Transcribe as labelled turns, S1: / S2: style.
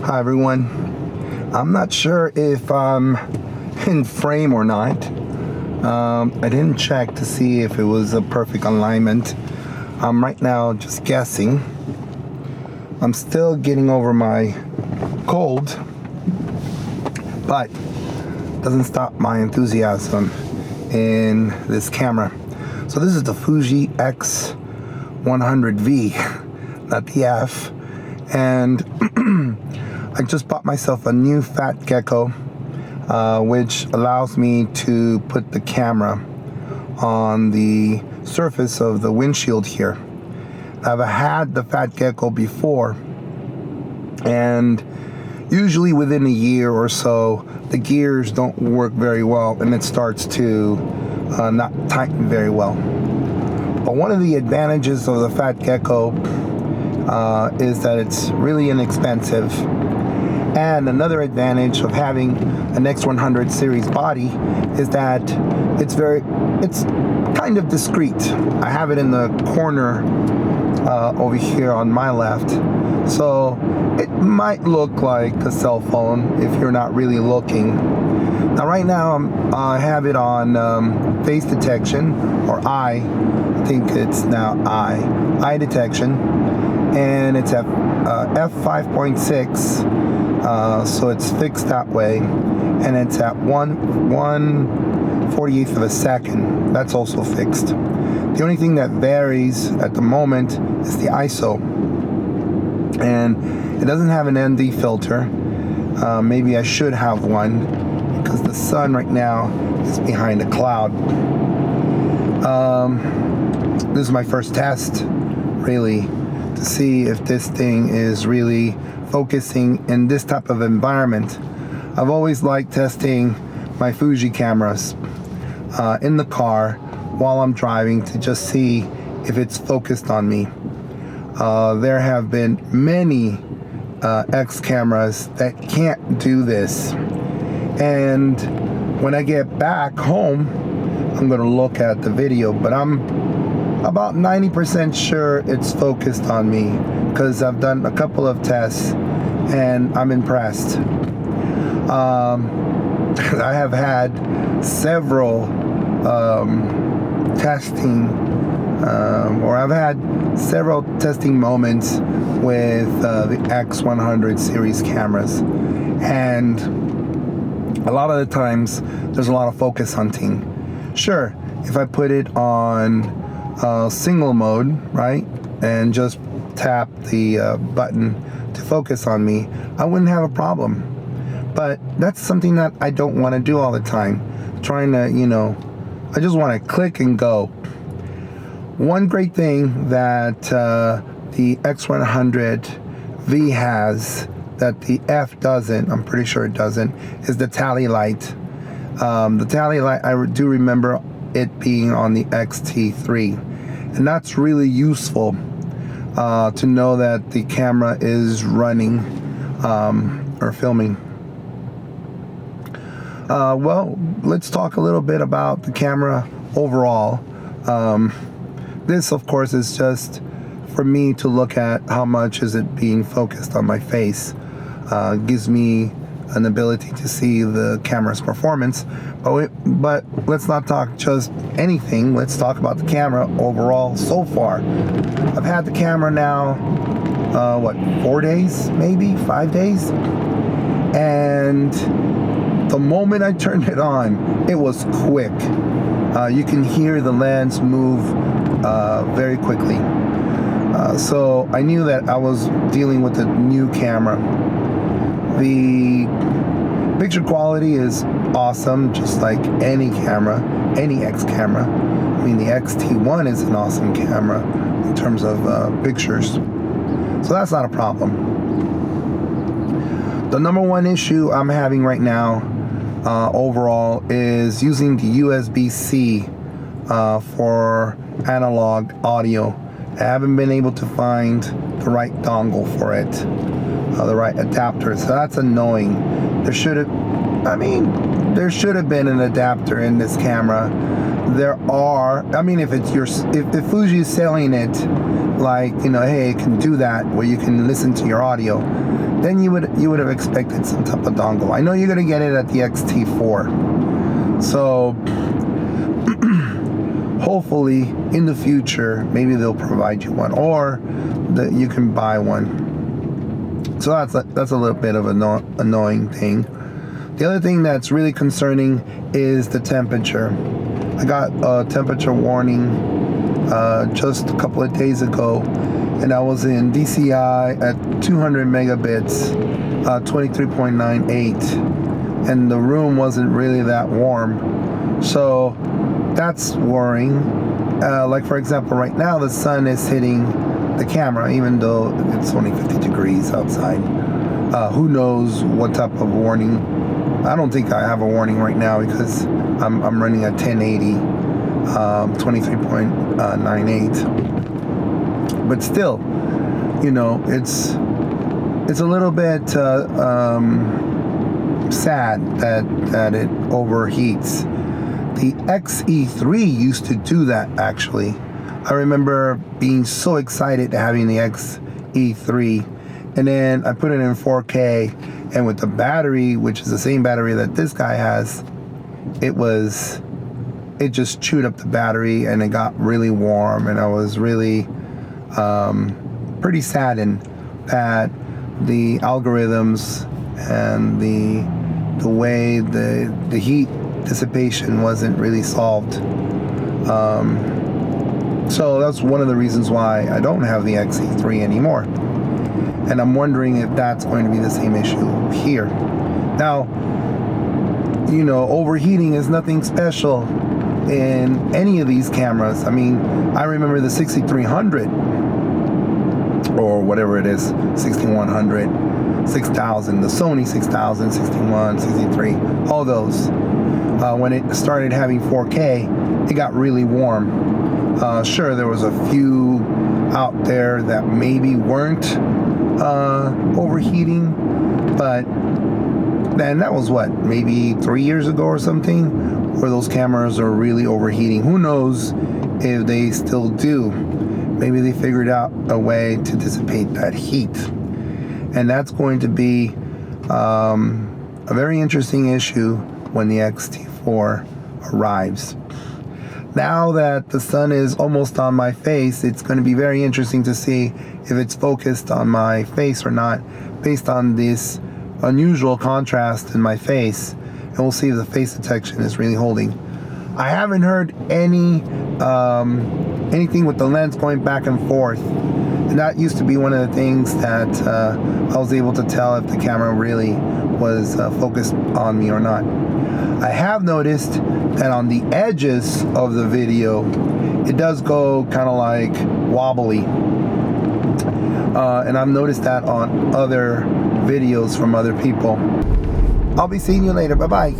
S1: Hi everyone. I'm not sure if I'm in frame or not. I didn't check to see if it was a perfect alignment. I'm right now just guessing. I'm still getting over my cold, but doesn't stop my enthusiasm in this camera. So this is the Fuji X100V, not the F, and I just bought myself a new fat gecko, which allows me to put the camera on the surface of the windshield here. I've had the fat gecko before, and usually within a year or so, the gears don't work very well and it starts to not tighten very well. But one of the advantages of the fat gecko is that it's really inexpensive. And another advantage of having an X100 series body is that it's kind of discreet. I have it in the corner over here on my left, so it might look like a cell phone if you're not really looking. Now right now I have it on face detection, or I think it's now eye detection, and it's at f5.6. So it's fixed that way, and it's at 1/48 of a second. That's also fixed. The only thing that varies at the moment is the ISO, and it doesn't have an ND filter. Maybe I should have one because the sun right now is behind a cloud. This is my first test, really, to see if this thing is really focusing in this type of environment. I've always liked testing my Fuji cameras in the car while I'm driving to just see if it's focused on me. There have been many X cameras that can't do this, and when I get back home I'm going to look at the video, but I'm about 90% sure it's focused on me because I've done a couple of tests and I'm impressed. I have had several testing moments with the X100 series cameras, and a lot of the times there's a lot of focus hunting. Sure, if I put it on single mode, right, and just tap the button to focus on me, I wouldn't have a problem. But that's something that I don't want to do all the time. Trying to, I just want to click and go. One great thing that the X100V has that the F doesn't, I'm pretty sure it doesn't, is the tally light. The tally light, I do remember it being on the XT3, and that's really useful to know that the camera is running or filming. Well, let's talk a little bit about the camera overall. This, of course, is just for me to look at how much is it being focused on my face. Gives me an ability to see the camera's performance. But let's not talk just anything. Let's talk about the camera overall so far. I've had the camera now, 4 days, maybe 5 days, and the moment I turned it on, it was quick. You can hear the lens move very quickly. So I knew that I was dealing with a new camera. The picture quality is awesome, just like any camera, any X camera. I mean, the XT1 is an awesome camera in terms of pictures. So that's not a problem. The number one issue I'm having right now overall is using the USB-C for analog audio. I haven't been able to find the right dongle for it, the right adapter, so that's annoying. There should have been an adapter in this camera there are, I mean, if Fuji is selling it like, you know, hey, it can do that where you can listen to your audio, then you would have expected some type of dongle. I know you're gonna get it at the XT4, so hopefully in the future maybe they'll provide you one, or that you can buy one. So that's a little bit of an annoying thing. The other thing that's really concerning is the temperature. I got a temperature warning just a couple of days ago, and I was in DCI at 200 megabits, 23.98, and the room wasn't really that warm. So that's worrying. Like for example, right now the sun is hitting the camera, even though it's only 50 degrees outside. Who knows what type of warning? I don't think I have a warning right now because I'm running a 1080, 23.98. But still, you know, it's a little bit sad that it overheats. The XE3 used to do that, actually. I remember being so excited to having the XE3, and then I put it in 4K, and with the battery, which is the same battery that this guy has, it just chewed up the battery and it got really warm, and I was really pretty saddened that the algorithms and the way the heat dissipation wasn't really solved. So that's one of the reasons why I don't have the XE3 anymore. And I'm wondering if that's going to be the same issue here. Now, you know, overheating is nothing special in any of these cameras. I mean, I remember the 6300 or whatever it is, 6100, 6000, the Sony 6000, 61, 63, all those. When it started having 4K, it got really warm. Sure, there was a few out there that maybe weren't overheating, but then that was what, maybe 3 years ago or something, where those cameras are really overheating. Who knows if they still do? Maybe they figured out a way to dissipate that heat, and that's going to be a very interesting issue when the XT4 arrives. Now that the sun is almost on my face, it's going to be very interesting to see if it's focused on my face or not, based on this unusual contrast in my face, and we'll see if the face detection is really holding. I haven't heard anything with the lens going back and forth, and that used to be one of the things that I was able to tell if the camera really was focused on me or not. I have noticed that on the edges of the video, it does go kind of like wobbly. And I've noticed that on other videos from other people. I'll be seeing you later. Bye-bye.